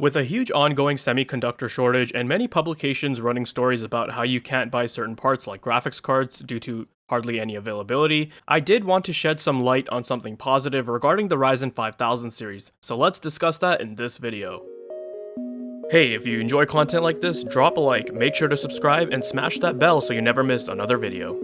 With a huge ongoing semiconductor shortage and many publications running stories about how you can't buy certain parts like graphics cards due to hardly any availability, I did want to shed some light on something positive regarding the Ryzen 5000 series, so let's discuss that in this video. Hey, if you enjoy content like this, drop a like, make sure to subscribe, and smash that bell so you never miss another video.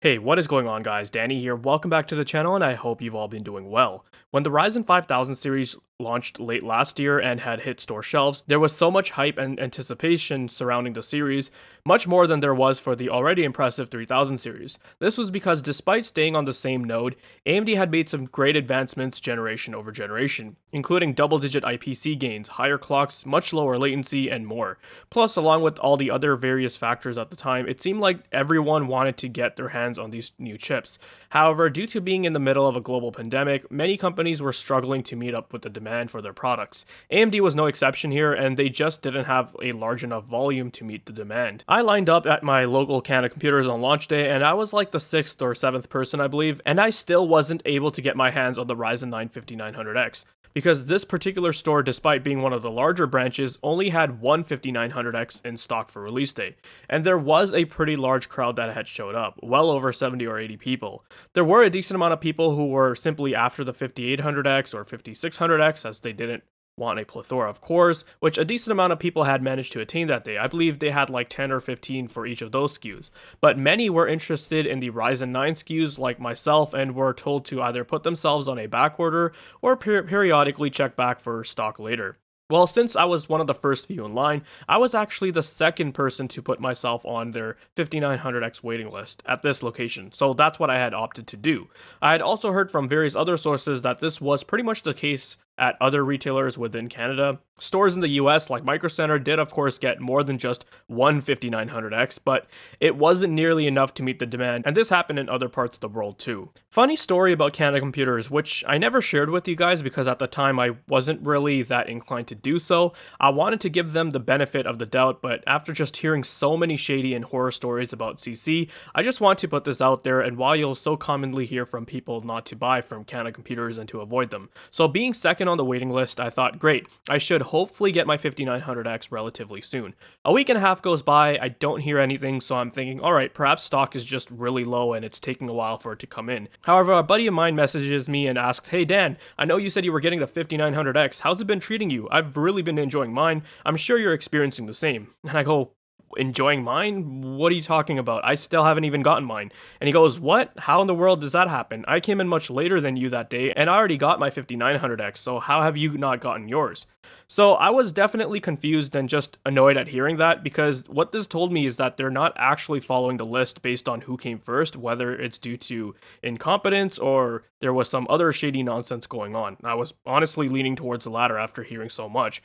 Hey, what is going on guys, Danny here, welcome back to the channel and I hope you've all been doing well. When the Ryzen 5000 series launched late last year and had hit store shelves, there was so much hype and anticipation surrounding the series, much more than there was for the already impressive 3000 series. This was because despite staying on the same node, AMD had made some great advancements generation over generation, including double-digit IPC gains, higher clocks, much lower latency, and more. Plus, along with all the other various factors at the time, it seemed like everyone wanted to get their hands on these new chips. However, due to being in the middle of a global pandemic, many companies were struggling to meet up with the demand for their products. AMD was no exception here, and they just didn't have a large enough volume to meet the demand. I lined up at my local Canada Computers on launch day, and I was like the 6th or 7th person I believe, and I still wasn't able to get my hands on the Ryzen 9 5900X. Because this particular store, despite being one of the larger branches, only had one 5900X in stock for release day, and there was a pretty large crowd that had showed up, well over 70 or 80 people. There were a decent amount of people who were simply after the 5800X or 5600X, as they didn't want a plethora of cores, which a decent amount of people had managed to attain that day. I believe they had like 10 or 15 for each of those SKUs. But many were interested in the Ryzen 9 SKUs like myself and were told to either put themselves on a back order or periodically check back for stock later. Well, since I was one of the first few in line, I was actually the second person to put myself on their 5900X waiting list at this location, so that's what I had opted to do. I had also heard from various other sources that this was pretty much the case at other retailers within Canada. Stores in the US like Micro Center did of course get more than just one 5900X, but it wasn't nearly enough to meet the demand, and this happened in other parts of the world too. Funny story about Canada Computers, which I never shared with you guys because at the time I wasn't really that inclined to do so. I wanted to give them the benefit of the doubt, but after just hearing so many shady and horror stories about CC, I just want to put this out there, and while you'll so commonly hear from people not to buy from Canada Computers and to avoid them. So being second on the waiting list, I thought, great, I should hopefully get my 5900X relatively soon. A week and a half goes by, I don't hear anything, so I'm thinking, alright, perhaps stock is just really low and it's taking a while for it to come in. However, a buddy of mine messages me and asks, hey Dan, I know you said you were getting the 5900X, how's it been treating you? I've really been enjoying mine, I'm sure you're experiencing the same. And I go, enjoying mine? What are you talking about? I still haven't even gotten mine. And he goes, what? How in the world does that happen? I came in much later than you that day, and I already got my 5900X, so how have you not gotten yours? So I was definitely confused and just annoyed at hearing that, because what this told me is that they're not actually following the list based on who came first, whether it's due to incompetence or there was some other shady nonsense going on. I was honestly leaning towards the latter after hearing so much.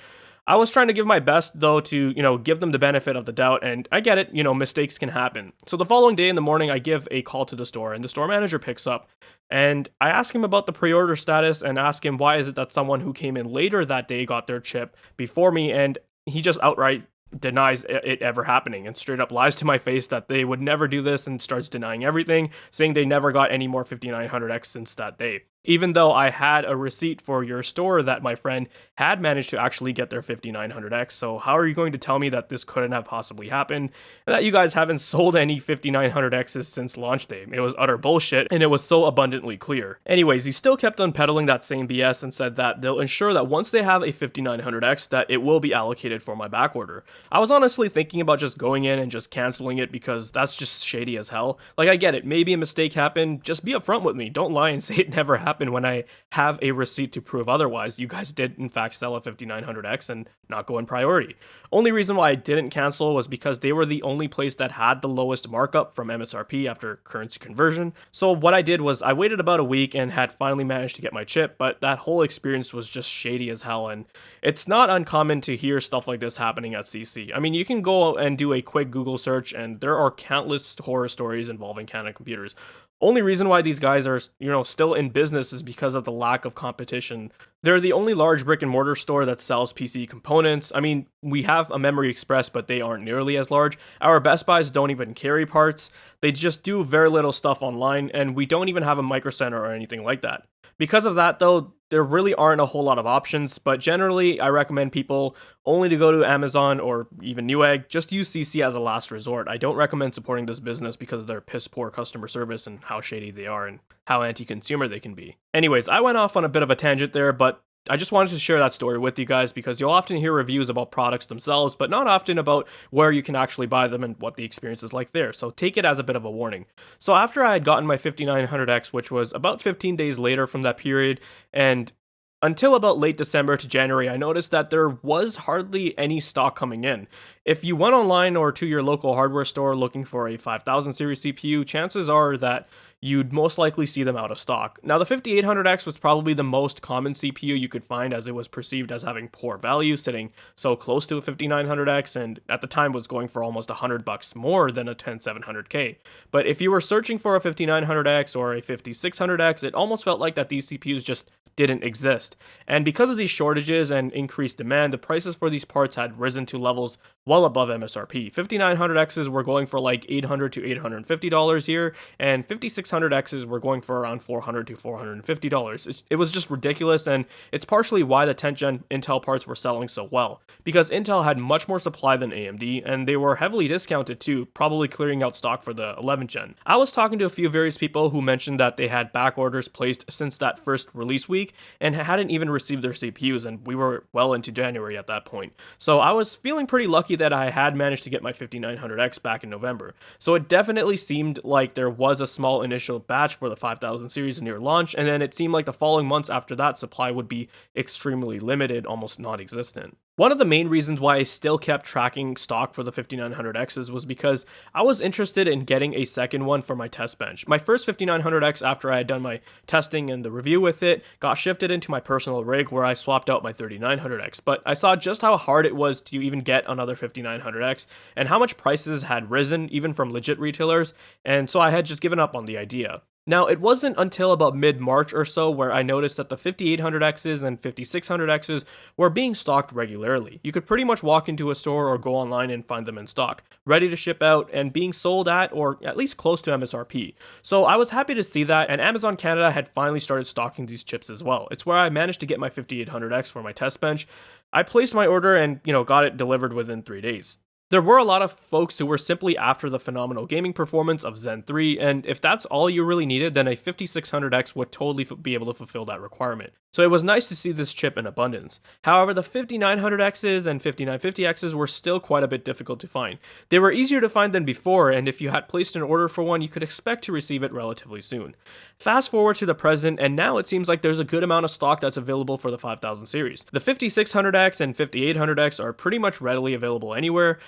I was trying to give my best, though, to, give them the benefit of the doubt, and I get it, mistakes can happen. So the following day in the morning, I give a call to the store, and the store manager picks up, and I ask him about the pre-order status, and ask him why is it that someone who came in later that day got their chip before me, and he just outright denies it ever happening and straight up lies to my face that they would never do this and starts denying everything, saying they never got any more 5900X since that day. Even though I had a receipt for your store that my friend had managed to actually get their 5900X, so how are you going to tell me that this couldn't have possibly happened, and that you guys haven't sold any 5900Xs since launch day? It was utter bullshit, and it was so abundantly clear. Anyways, he still kept on peddling that same BS and said that they'll ensure that once they have a 5900X, that it will be allocated for my back order. I was honestly thinking about just going in and just canceling it because that's just shady as hell. Like, I get it, maybe a mistake happened, just be upfront with me, don't lie and say it never happened when I have a receipt to prove otherwise. You guys did in fact sell a 5900X and not go in priority. Only reason why I didn't cancel was because they were the only place that had the lowest markup from MSRP after currency conversion. So what I did was I waited about a week and had finally managed to get my chip, but that whole experience was just shady as hell, and it's not uncommon to hear stuff like this happening at CC. I mean, you can go and do a quick Google search and there are countless horror stories involving Canada Computers. Only reason why these guys are, still in business is because of the lack of competition. They're the only large brick and mortar store that sells PC components. I mean, we have a Memory Express, but they aren't nearly as large. Our Best Buys don't even carry parts. They just do very little stuff online, and we don't even have a Micro Center or anything like that. Because of that, though, there really aren't a whole lot of options, but generally, I recommend people only to go to Amazon or even Newegg. Just use CC as a last resort. I don't recommend supporting this business because of their piss poor customer service and how shady they are and how anti-consumer they can be. Anyways, I went off on a bit of a tangent there, but I just wanted to share that story with you guys because you'll often hear reviews about products themselves, but not often about where you can actually buy them and what the experience is like there. So take it as a bit of a warning. So after I had gotten my 5900X, which was about 15 days later from that period, and until about late December to January, I noticed that there was hardly any stock coming in. If you went online or to your local hardware store looking for a 5000 series CPU, chances are that you'd most likely see them out of stock. Now, the 5800X was probably the most common CPU you could find, as it was perceived as having poor value, sitting so close to a 5900X, and at the time was going for almost $100 more than a 10700K. But if you were searching for a 5900X or a 5600X, it almost felt like that these CPUs just didn't exist. And because of these shortages and increased demand, the prices for these parts had risen to levels well above MSRP. 5900Xs were going for like $800 to $850 here, and 5600Xs were going for around $400 to $450. It was just ridiculous, and it's partially why the 10th gen Intel parts were selling so well, because Intel had much more supply than AMD, and they were heavily discounted too, probably clearing out stock for the 11th gen. I was talking to a few various people who mentioned that they had back orders placed since that first release week and hadn't even received their CPUs, and we were well into January at that point. So I was feeling pretty lucky that I had managed to get my 5900X back in November. So it definitely seemed like there was a small initial batch for the 5000 series near launch, and then it seemed like the following months after that, supply would be extremely limited, almost non-existent. One of the main reasons why I still kept tracking stock for the 5900Xs was because I was interested in getting a second one for my test bench. My first 5900X, after I had done my testing and the review with it, got shifted into my personal rig where I swapped out my 3900X, but I saw just how hard it was to even get another 5900X and how much prices had risen even from legit retailers, and so I had just given up on the idea. Now, it wasn't until about mid-March or so where I noticed that the 5800Xs and 5600Xs were being stocked regularly. You could pretty much walk into a store or go online and find them in stock, ready to ship out and being sold at or at least close to MSRP. So I was happy to see that, and Amazon Canada had finally started stocking these chips as well. It's where I managed to get my 5800X for my test bench. I placed my order and, got it delivered within 3 days. There were a lot of folks who were simply after the phenomenal gaming performance of Zen 3, and if that's all you really needed, then a 5600X would totally be able to fulfill that requirement. So it was nice to see this chip in abundance. However, the 5900Xs and 5950Xs were still quite a bit difficult to find. They were easier to find than before, and if you had placed an order for one, you could expect to receive it relatively soon. Fast forward to the present, and now it seems like there's a good amount of stock that's available for the 5000 series. The 5600X and 5800X are pretty much readily available anywhere,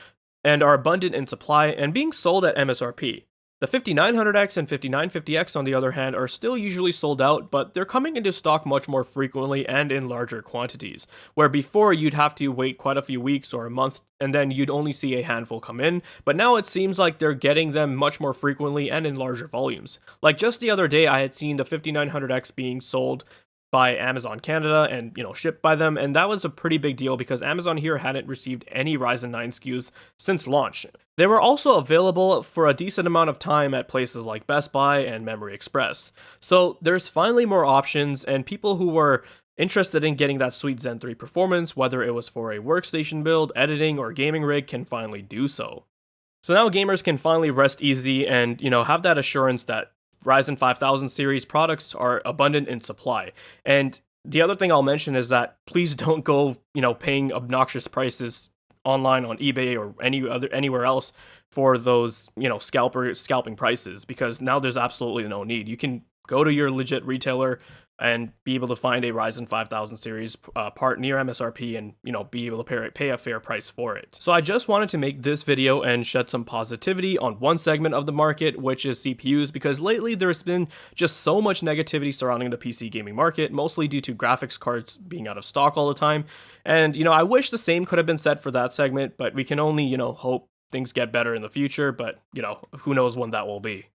and are abundant in supply and being sold at MSRP. The 5900X and 5950X, on the other hand, are still usually sold out, but they're coming into stock much more frequently and in larger quantities, where before you'd have to wait quite a few weeks or a month and then you'd only see a handful come in, but now it seems like they're getting them much more frequently and in larger volumes. Like just the other day, I had seen the 5900X being sold by Amazon Canada and shipped by them, and that was a pretty big deal because Amazon here hadn't received any Ryzen 9 SKUs since launch. They were also available for a decent amount of time at places like Best Buy and Memory Express. So there's finally more options, and people who were interested in getting that sweet Zen 3 performance, whether it was for a workstation build, editing, or gaming rig, can finally do so. So now gamers can finally rest easy and have that assurance that Ryzen 5000 series products are abundant in supply. And the other thing I'll mention is that please don't go, paying obnoxious prices online on eBay or anywhere else for those, scalping prices, because now there's absolutely no need. You can go to your legit retailer and be able to find a Ryzen 5000 series part near MSRP and, be able to pay a fair price for it. So I just wanted to make this video and shed some positivity on one segment of the market, which is CPUs, because lately there's been just so much negativity surrounding the PC gaming market, mostly due to graphics cards being out of stock all the time. And, I wish the same could have been said for that segment, but we can only, hope things get better in the future, but, who knows when that will be.